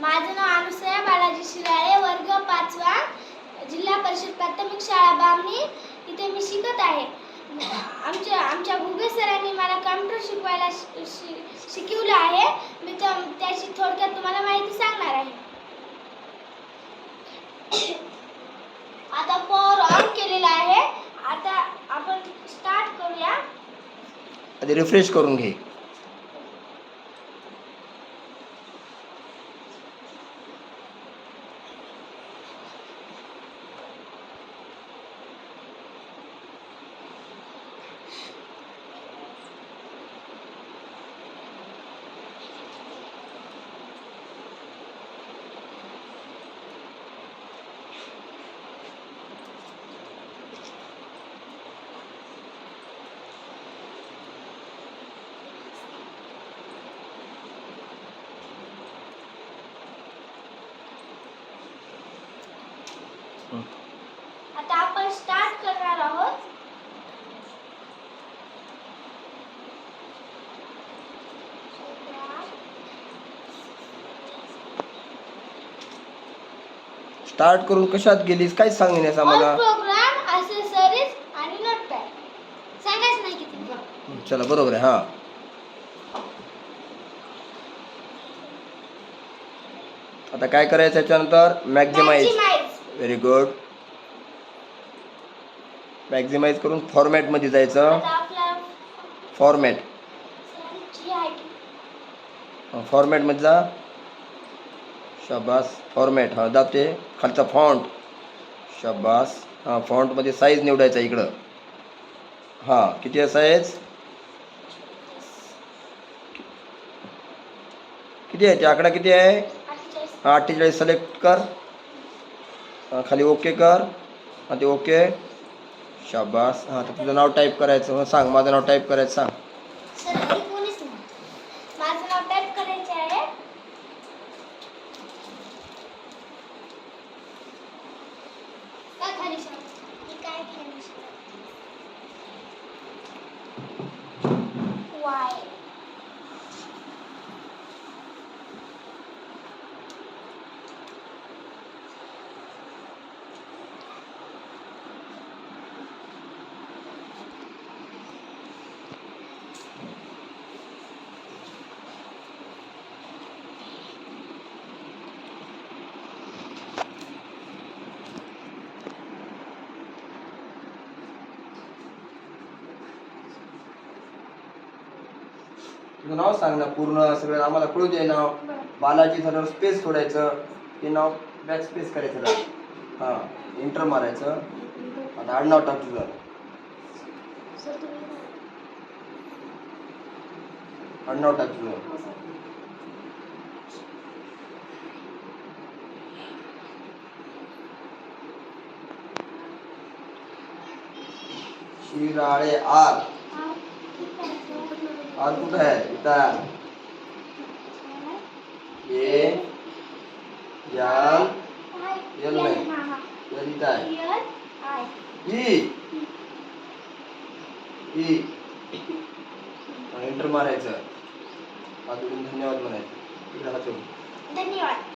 माझं नाव अनुसया बालाजी शिराळे, वर्ग 5वा, जिल्हा परिषद प्राथमिक शाळा बामणी. इथे मी शिकत आहे. आमच्या भुगे सरांनी मला कॉम्प्युटर शिकवायला शिकवलं आहे. मी त्याची थोडक्यात तुम्हाला माहिती सांगणार आहे. आता पॉवर ऑन केलेला आहे. आता आपण स्टार्ट करूया. आधी रिफ्रेश करून घे. आता आपण स्टार्ट करणार आहोत. स्टार्ट करून कशात गेलीस काय सांगण्यास आम्हाला? प्रोग्राम, ॲक्सेसरीज आणि नोटपॅड. सांगायचं नाही किती. चला बरोबर आहे. हा आता काय करायचं याच्यानंतर? मॅक्झिमाइज. Very good. मॅक्झिमाइज करून फॉर्मॅट मध्ये जायचं. फॉर्मॅट फॉर्मॅट मध्ये जा. शाबास. फॉर्मॅट हा दाबते. खालचा फॉन्ट. शाबास. हा फॉन्ट मध्ये साईज निवडायचा इकडं. हा किती आहे साईज? किती आहे ते आकडा किती आहे? 48 सिलेक्ट कर. खाली ओके कर. हा ते ओके. शाबास. हा तर तुझं नाव टाईप करायचं. सांग माझं नाव टाईप करायचं. सांग. माझं नाव टाईप करायचं आहे. वाय. तुझं नाव सांग ना पूर्ण सगळं आम्हाला कळू दे. नाव बालाजी झाल्यावर स्पेस सोडायचं. ते नाव बॅक स्पेस करायचं. हां एंटर मारायचं. आता आडनाव टाक तुझं. आडनाव टाक तुझं. शिराळे. आर आर कुठं आहे? इथं. ए एल एल नाही एल इथं आहे. ई ई एंटर मारायचं. हात जोडून धन्यवाद म्हणायचं. इकडे हात जोडून धन्यवाद.